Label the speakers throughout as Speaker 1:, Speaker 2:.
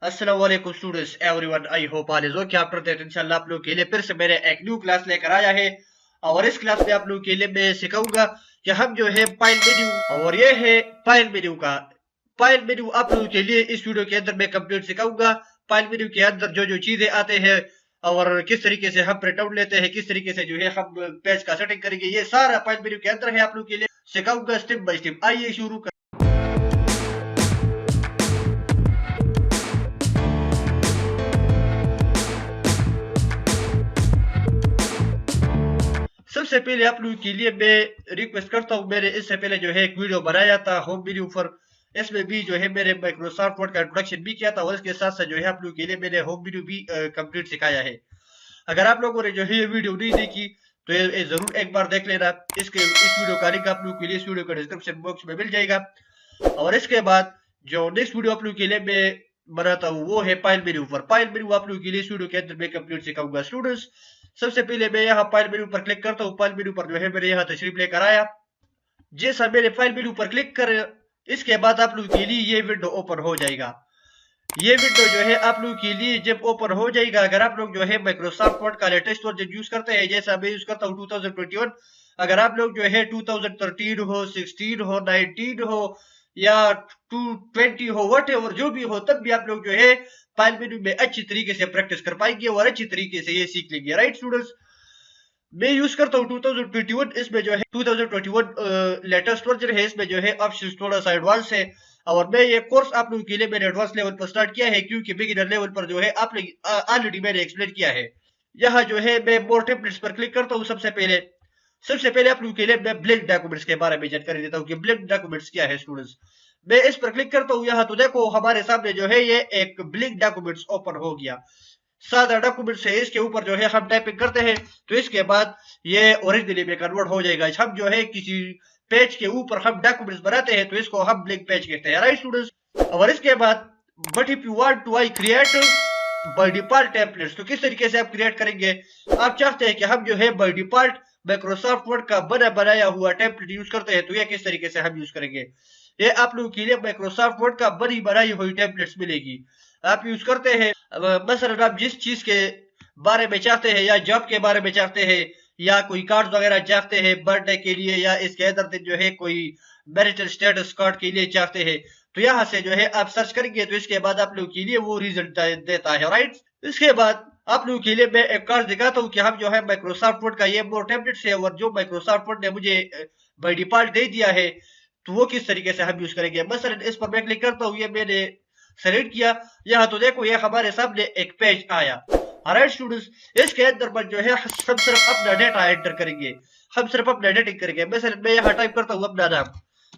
Speaker 1: अस्सलाम वालेकुम students everyone, I hope all is okay. After that इंशाल्लाह आप लोग के लिए फिर से मैंने एक न्यू क्लास लेकर आया है और इस क्लास में आप लोग के लिए मैं सिखाऊंगा कि हम जो है फाइल मेन्यू, और ये है फाइल मेन्यू आप लोगों के लिए इस वीडियो के अंदर मैं कंप्लीट सिखाऊंगा। फाइल मेन्यू के अंदर जो जो चीजें आते हैं और किस तरीके से हम प्रिंट आउट लेते हैं, किस तरीके से जो है हम पेज का सेटिंग करेंगे, ये सारा फाइल मेन्यू के अंदर है, आप लोग के लिए सिखाऊंगा स्टेप बाय स्टेप। आइए शुरू कर। सबसे पहले आप लोगों के लिए मैं रिक्वेस्ट करता हूँ, मैंने इससे पहले जो है एक वीडियो बनाया था होम मेन्यू पर, इसमें भी जो है मेरे माइक्रोसॉफ्ट वर्ड का इंट्रोडक्शन भी किया था और इसके साथ साथ जो है आप लोगों के लिए मैंने होम मेन्यू भी कंप्लीट सिखाया है। अगर आप लोगों ने जो है ये वीडियो नहीं देखी तो ये जरूर एक बार देख लेना। इस वीडियो का लिंक आप लोगों के लिए इस वीडियो का डिस्क्रिप्शन बॉक्स में मिल जाएगा। और इसके बाद जो नेक्स्ट वीडियो आप लोगों के लिए मैं बनाता हूँ वो है फाइल मेन्यू पर। फाइल मेन्यू आप लोगों के लिए इस वीडियो के अंदर मैं कंप्लीट सिखाऊंगा। स्टूडेंट्स, सबसे पहले मैं यहाँ फाइल मेन्यू पर क्लिक करता हूँ। फाइल मेन्यू पर जो है मैंने यहाँ तशरीफ लेकर आया। जैसा मैंने फाइल मेन्यू पर क्लिक कर, इसके बाद आप लोगों के लिए ये विंडो ओपन हो जाएगा। ये विंडो जो है आप लोगों के लिए जब ओपन हो जाएगा, अगर आप लोग जो है माइक्रोसॉफ्ट वर्ड का लेटेस्ट वर्जन यूज करते हैं, जैसा मैं यूज करता हूँ 2021, अगर आप लोग जो है 2013 हो, 16 हो, 19 हो या 220 हो, वट एवर जो भी हो, तब भी आप लोग जो है फाइल मेन्यू में अच्छी तरीके से प्रैक्टिस कर पाएंगे और अच्छी तरीके से ये सीख लेंगे। राइट स्टूडेंट्स, मैं यूज करता हूँ 2021, इसमें जो है 2021 लेटेस्ट वर्जन है, इसमें जो है ऑप्शन थोड़ा सा एडवांस है। और मैं ये कोर्स आप लोगों के लिए मैंने एडवांस लेवल पर स्टार्ट किया है, क्योंकि बिगिनर लेवल पर जो है आप लोग ऑलरेडी मैंने एक्सप्लेन किया है। यहाँ जो है मैं मोर टेम्पलेट्स पर क्लिक करता हूँ। सबसे पहले आप लोगों के लिए मैं ब्लैंक डॉक्यूमेंट्स के बारे में जानकारी देता हूँ कि ब्लैंक डॉक्यूमेंट्स क्या है। स्टूडेंट्स, मैं इस पर क्लिक करता हूँ। यहाँ तो देखो हमारे सामने जो है ये एक ब्लैंक डॉक्यूमेंट्स ओपन हो गया। सादा डॉक्यूमेंट्स है, इसके ऊपर जो है हम टाइपिंग करते हैं तो इसके बाद ये ओरिजिनली में कन्वर्ट हो जाएगा। हम जो है किसी पेज के ऊपर हम डॉक्यूमेंट्स बनाते हैं तो इसको हम ब्लैंक पेज कहते हैं। राइट स्टूडेंट्स, और इसके बाद but if you want to I create by default templates, तो किस तरीके से आप क्रिएट करेंगे। आप चाहते हैं कि हम जो है बाय डिफॉल्ट माइक्रोसॉफ्ट वर्ड का बनाया हुआ टेम्पलेट यूज करते हैं, तो ये किस तरीके से हम यूज करेंगे। ये आप लोगों के लिए माइक्रोसॉफ्ट वर्ड का बनाई हुई टेम्पलेट्स मिलेगी, आप यूज करते हैं। मसलन आप जिस चीज के बारे में चाहते हैं, या जॉब के बारे में चाहते हैं, या कोई कार्ड वगैरह चाहते हैं बर्थडे के लिए, या इसके अंदर दिन जो है कोई मैरिटल स्टेटस कार्ड के लिए चाहते हैं, तो यहाँ से जो है आप सर्च करेंगे तो इसके बाद आप लोगों के लिए वो रिजल्ट देता है। राइट, इसके बाद आप लोगों के लिए मैं एक कार्ड दिखाता हूँ कि हम जो है माइक्रोसॉफ्ट वर्ड का ये मोर टेम्पलेट्स है और जो माइक्रोसॉफ्ट वर्ड ने मुझे बाय डिफॉल्ट दे दिया है, तो वो किस तरीके से हम यूज करेंगे। मसलन इस पर मैं क्लिक करता हूँ, ये मैंने सेलेक्ट किया। यहाँ तो देखो ये हमारे सामने एक पेज आया। राइट स्टूडेंट्स, इसके अंदर पर जो है हम सिर्फ अपना डेटा एंटर करेंगे, हम सिर्फ अपना एडिटिंग करेंगे। मैं यहाँ टाइप करता हूँ अपना नाम।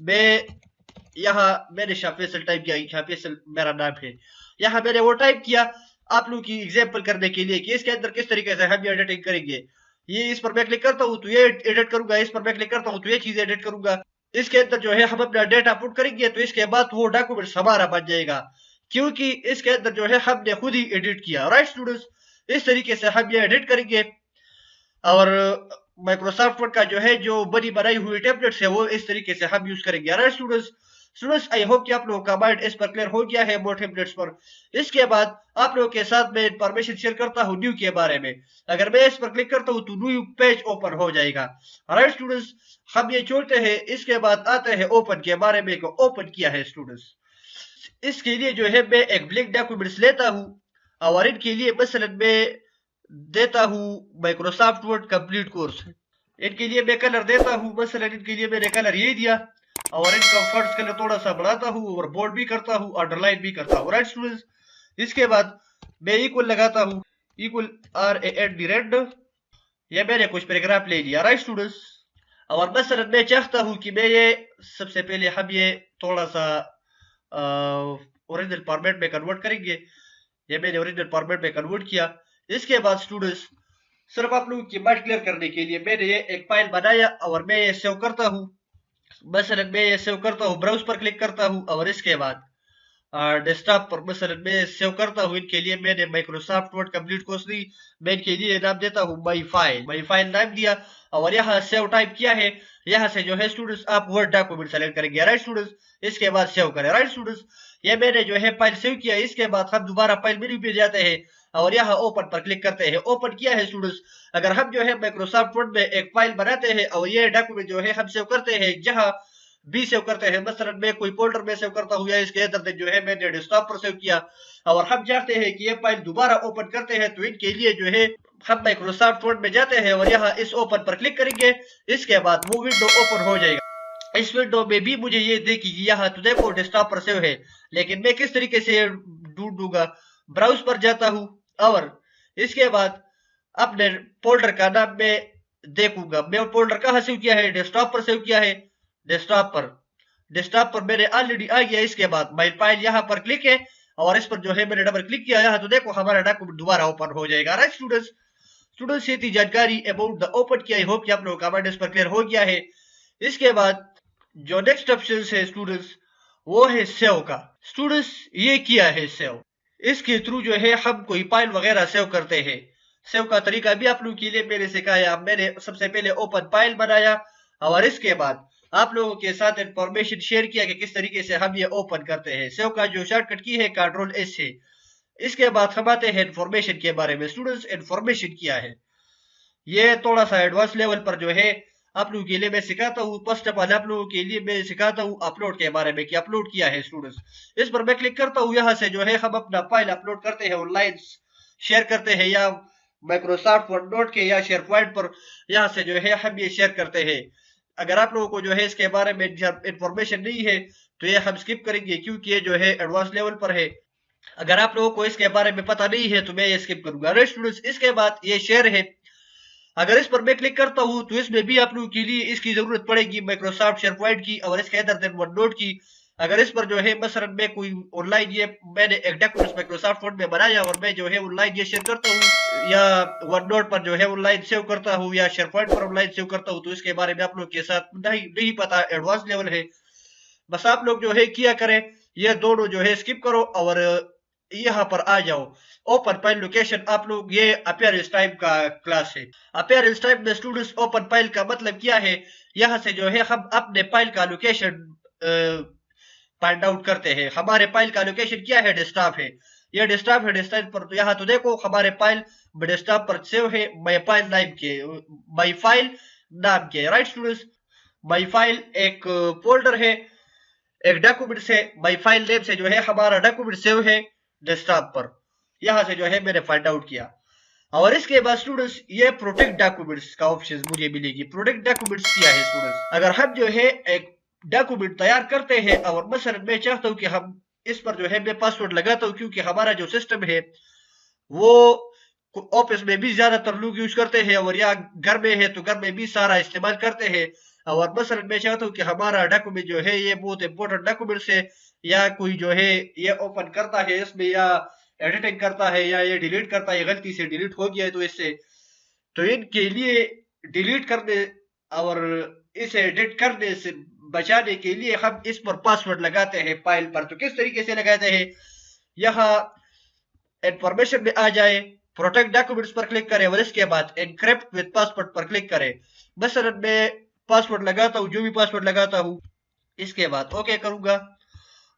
Speaker 1: मैं यहाँ मैंने शाफेसल टाइप किया, शाफेसल मेरा नाम है। यहाँ मैंने वो टाइप किया आप लोग की एग्जाम्पल करने के लिए कि इसके अंदर किस तरीके से हम एडिटिंग करेंगे। ये इस पर मैं क्लिक करता हूँ तो ये एडिट करूंगा, इस पर मैं क्लिक करता हूँ तो ये चीज एडिट करूंगा। इसके अंदर जो है हम अपना डेटा पुट करेंगे तो इसके बाद वो डॉक्यूमेंट हमारा बन जाएगा, क्योंकि इसके अंदर जो है हमने खुद ही एडिट किया। राइट स्टूडेंट्स, इस तरीके से हम ये एडिट करेंगे और माइक्रोसॉफ्ट वर्ड का जो है जो बनाई हुई टेम्पलेट्स है वो इस तरीके से हम यूज करेंगे। राइट स्टूडेंट्स, आई होप कि आप लोगों का माइंड इस पर क्लियर हो गया है मोर टेम्पलेट्स पर। इसके बाद आप लोगों के साथ मैं इंफॉर्मेशन शेयर करता हूँ न्यू के बारे में। अगर मैं इस पर क्लिक करता हूँ तो न्यू पेज ओपन हो जाएगा। राइट स्टूडेंट्स, हम ये छोड़ते हैं। इसके बाद आते हैं ओपन के बारे में, को ओपन किया है स्टूडेंट्स। इसके लिए जो है मैं एक ब्लैंक डॉक्यूमेंट्स लेता हूँ और इनके लिए मसलन मैं देता हूँ माइक्रोसॉफ्ट वर्ड कंप्लीट कोर्स। इनके लिए मैं कलर देता हूँ, मसलन इनके लिए मैंने कलर ये दिया और इनका फर्स्ट कलर थोड़ा सा बढ़ाता हूँ और बोल्ड भी करता हूँ, अंडरलाइन भी करता हूँ। राइट स्टूडेंट्स, इसके बाद मैं इक्वल लगाता हूँ, इक्वल RAND रेंड। ये मैंने कुछ पैराग्राफ ले लिया। राइट स्टूडेंट्स, और मसलन मैं चाहता हूँ कि मैं ये सबसे पहले हम ये थोड़ा सा ओरिजिनल फॉर्मेट में कन्वर्ट करेंगे। ये मैंने ओरिजिनल फॉर्मेट में कन्वर्ट किया। इसके बाद स्टूडेंट्स, सिर्फ आप लोगों की बात क्लियर करने के लिए मैंने ये एक फाइल बनाया और मैं ये सेव करता हूँ। मसलन मैं ये सेव करता हूँ, ब्राउज पर क्लिक करता हूँ और इसके बाद डेस्कटॉप पर मसलन मैं सेव करता हूँ। इनके लिए मैंने माइक्रोसॉफ्ट वर्ड कंप्लीट कोर्स नहीं, मैं इनके लिए नाम देता हूँ माई फाइल नाम दिया और यहाँ सेव टाइप किया है। यहाँ से जो है स्टूडेंट्स आप वर्ड डॉक्यूमेंट सेलेक्ट करेंगे। राइट स्टूडेंट्स, इसके बाद सेव करें। राइट स्टूडेंट्स, ये मैंने जो है फाइल सेव किया। इसके बाद हम दोबारा फाइल मेन्यू पे जाते हैं और यहाँ ओपन पर क्लिक करते हैं। ओपन किया है स्टूडेंट्स। अगर हम जो है माइक्रोसॉफ्ट वर्ड में एक फाइल बनाते हैं और ये डॉक्यूमेंट जो है हम सेव करते हैं जहाँ भी सेव करते हैं, मसलन मैं कोई फोल्डर में सेव करता हूँ या इसके अंदर जो है मैंने डेस्कटॉप पर सेव किया और हम चाहते हैं कि ये फाइल दोबारा ओपन करते हैं, तो इनके लिए जो है हम माइक्रोसॉफ्ट वर्ड में जाते हैं और यहाँ इस ओपन पर क्लिक करेंगे। इसके बाद वो विंडो ओपन हो जाएगा। इस विंडो में भी मुझे ये देखिए यहाँ तो देखो डेस्कटॉप पर सेव है, लेकिन मैं किस तरीके से ढूंढूंगा? ब्राउज पर जाता हूँ और इसके बाद अपने फोल्डर का नाम मैं देखूंगा। मैं फोल्डर कहाँ सेव किया है? डेस्कटॉप पर सेव किया है। डेस्कटॉप पर मेरे ऑलरेडी आ गया। इसके बाद माय फाइल यहाँ पर क्लिक है और इस पर जो है मैंने डबल क्लिक किया यहाँ तो देखो हमारा डॉक्यूमेंट दोबारा ओपन हो जाएगा। राइट स्टूडेंट्स ये थी जानकारी अबाउट द ओपन की। आई होप कि आप लोगों का माइंड इस पर क्लियर हो गया है। इसके बाद जो नेक्स्ट ऑप्शन है स्टूडेंट्स वो है सेव का। स्टूडेंट्स ये किया है सेव, इसके थ्रू जो है हम कोई फाइल वगैरह सेव करते हैं। सेव का तरीका भी आप लोगों के लिए मैंने सिखाया। मैंने सबसे पहले ओपन फाइल बनाया और इसके बाद आप लोगों के साथ इंफॉर्मेशन शेयर किया कि किस तरीके से हम ये ओपन करते हैं। सेव का जो शॉर्टकट की है Ctrl+S है। इसके बाद हम आते हैं इंफॉर्मेशन के बारे में। स्टूडेंट्स इंफॉर्मेशन क्या है ये थोड़ा सा एडवांस लेवल पर जो है आप लोगों के लिए मैं सिखाता हूँ। फर्स्ट ऑफ ऑल आप लोगों के लिए मैं सिखाता हूँ अपलोड के बारे में कि अपलोड किया है। स्टूडेंट्स इस पर मैं क्लिक करता हूँ। यहाँ से जो है हम अपना फाइल अपलोड करते हैं, ऑनलाइन शेयर करते हैं या माइक्रोसॉफ्ट वर्ड नोट के या शेयर पॉइंट पर यहाँ से जो है हम ये शेयर करते हैं। अगर आप लोगों को जो है इसके बारे में इंफॉर्मेशन नहीं है तो ये हम स्किप करेंगे क्योंकि ये जो है एडवांस लेवल पर है। अगर आप लोगों को इसके बारे में पता नहीं है तो मैं ये स्किप करूंगा। राइट स्टूडेंट्स इसके बाद ये शेयर है। अगर इस पर मैं क्लिक करता हूं तो इसमें भी आप लोगों के लिए इसकी जरूरत पड़ेगी माइक्रोसॉफ्ट शेयर पॉइंट की और इसके अंदर वन नोट की। अगर इस पर जो है मसलन मैं कोई ऑनलाइन ये मैंने एक डॉक्यूमेंट माइक्रोसॉफ्ट वर्ड में बनाया और मैं जो है ऑनलाइन ये शेयर करता हूँ या वन नोट पर जो है ऑनलाइन सेव करता हूँ या शेयर पॉइंट पर ऑनलाइन सेव करता हूँ, तो इसके बारे में आप लोग के साथ नहीं पता, एडवांस लेवल है। बस आप लोग जो है किया करें ये दोनों जो है स्किप करो और यहाँ पर आ जाओ। ओपन फाइल लोकेशन आप लोग ये अपीयरेंस टाइप का क्लास है। अपीयरेंस टाइप में स्टूडेंट्स ओपन फाइल का मतलब क्या है? यहाँ से जो है हम अपने फाइल का लोकेशन फाइंड आउट करते हैं। हमारे फाइल का लोकेशन क्या है? डेस्कटॉप है। ये डेस्कटॉप है। डेस्कटॉप पर तो यहाँ तो देखो हमारे फाइल डेस्कटॉप पर सेव है माय फाइल नाम के। राइट स्टूडेंट्स माय फाइल एक फोल्डर है, एक डॉक्यूमेंट है। माय फाइल नेम से जो है हमारा डॉक्यूमेंट सेव है डेस्कटॉप पर। यहाँ से जो है मैंने फाइंड आउट किया और इसके बाद स्टूडेंट्स ये प्रोटेक्ट डॉक्यूमेंट्स का ऑप्शन मुझे मिलेगी। प्रोटेक्ट डॉक्यूमेंट्स क्या है स्टूडेंट्स? अगर हम जो है एक डॉक्यूमेंट तैयार करते हैं और मसलन मैं चाहता हूँ कि हम इस पर जो है मैं पासवर्ड लगाता हूँ क्योंकि हमारा जो सिस्टम है वो ऑफिस में भी ज्यादातर लोग यूज करते हैं और या घर में है तो घर में भी सारा इस्तेमाल करते हैं। और मसलन मैं चाहता हूँ कि हमारा डॉक्यूमेंट जो है ये बहुत इंपॉर्टेंट डॉक्यूमेंट्स है या कोई जो है ये ओपन करता है इसमें या एडिटिंग करता है या ये डिलीट करता है, गलती से डिलीट हो गया है तो इससे तो इनके लिए डिलीट करने और इसे एडिट करने से बचाने के लिए हम इस पर पासवर्ड लगाते हैं फाइल पर। तो किस तरीके से लगाते हैं? यहाँ इंफॉर्मेशन में आ जाए, प्रोटेक्ट डॉक्यूमेंट्स पर क्लिक करें और इसके बाद एनक्रिप्ट विद पासवर्ड पर क्लिक करें। मसलन मैं पासवर्ड लगाता हूँ, जो भी पासवर्ड लगाता हूँ, इसके बाद ओके करूंगा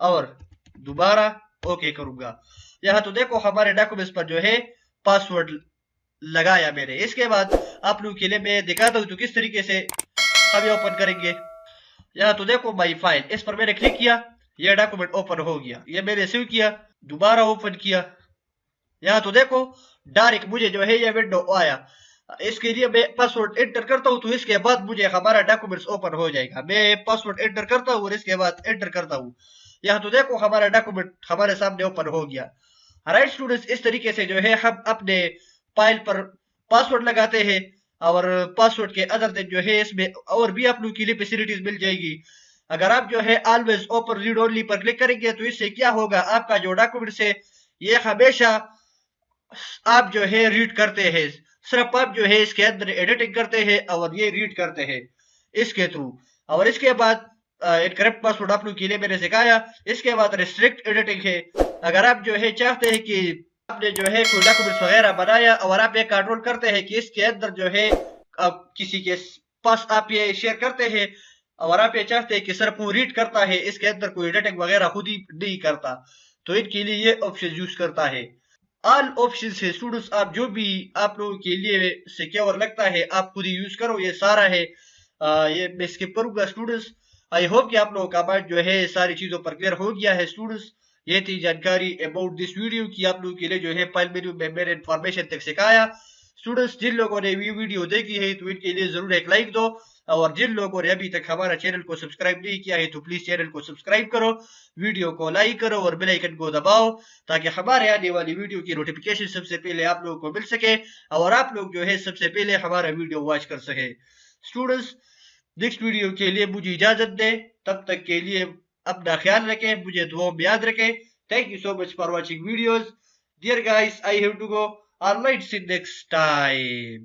Speaker 1: और दोबारा ओके करूंगा। यहाँ तो देखो हमारे डॉक्यूमेंट्स पर जो है पासवर्ड लगाया मैंने। इसके बाद आप लोगों के लिए मैं दिखाता हूँ तो किस तरीके से हम ये ओपन करेंगे। यहाँ तो देखो माय फाइल, इस पर मैंने क्लिक किया, यह डॉक्यूमेंट ओपन हो गया। ये मैंने सेव किया, दोबारा ओपन किया, यहाँ तो देखो डायरेक्ट मुझे जो है ये विंडो आया। इसके लिए मैं पासवर्ड एंटर करता हूँ तो इसके बाद मुझे हमारा डॉक्यूमेंट्स ओपन हो जाएगा। मैं पासवर्ड एंटर करता हूँ और इसके बाद एंटर करता हूँ, यहाँ तो देखो हमारा डॉक्यूमेंट हमारे सामने ओपन हो गया। राइट स्टूडेंट्स इस तरीके से जो है हम अपने फाइल पर पासवर्ड लगाते हैं और पासवर्ड के अदर दिन जो है इसमें और भी आप लोगों के लिए फैसिलिटीज मिल जाएगी। अगर आप जो है ऑलवेज ओपन रीड ओनली पर क्लिक करेंगे तो इससे क्या होगा, आपका जो डॉक्यूमेंट्स है ये हमेशा आप जो है रीड करते हैं। सिर्फ आप जो है इसके अंदर एडिटिंग करते हैं और ये रीड करते हैं इसके थ्रू। और इसके बाद इनकरेक्ट पासवर्ड आप लोग के लिए मैंने सिखाया। इसके बाद रिस्ट्रिक्ट एडिटिंग है। अगर आप जो है चाहते हैं कि आपने जो है कोई डॉक्यूमेंट्स वगैरह बनाया और आप ये कंट्रोल करते हैं कि इसके अंदर जो है किसी के पास आप ये शेयर करते हैं और आप ये चाहते हैं कि सर वो रीड करता है, इसके अंदर कोई एडिटिंग वगैरह खुद ही नहीं करता, तो इनके लिए ये ऑप्शन यूज करता है। ऑल ऑप्शन है स्टूडेंट्स, आप जो भी आप लोगों के लिए सिक्योर लगता है आप खुद ही यूज करो, ये सारा है। ये मैं स्किप करूंगा स्टूडेंट्स। आई होप कि आप लोगों का माइंड जो है सारी चीजों पर क्लियर हो गया है स्टूडेंट्स। ये थी जानकारी अबाउट दिस वीडियो की आप लोगों के लिए जो है फाइल मेन्यू में मैंने इन्फॉर्मेशन तक सिखाया। स्टूडेंट्स जिन लोगों ने ये वीडियो देखी है तो इनके लिए जरूर एक लाइक दो, और जिन लोगों ने अभी तक हमारा चैनल को सब्सक्राइब नहीं किया है तो प्लीज चैनल को सब्सक्राइब करो, वीडियो को लाइक करो और बेल आइकन को दबाओ, ताकि हमारे आने वाली वीडियो की नोटिफिकेशन सबसे पहले आप लोगों को मिल सके और आप लोग जो है सबसे पहले हमारा वीडियो वॉच कर सके। स्टूडेंट्स नेक्स्ट वीडियो के लिए मुझे इजाजत दें, तब तक के लिए अपना ख्याल रखें, मुझे दुआओं में याद रखें। Thank you so much for watching videos. Dear guys, I have to go, alright, see next time.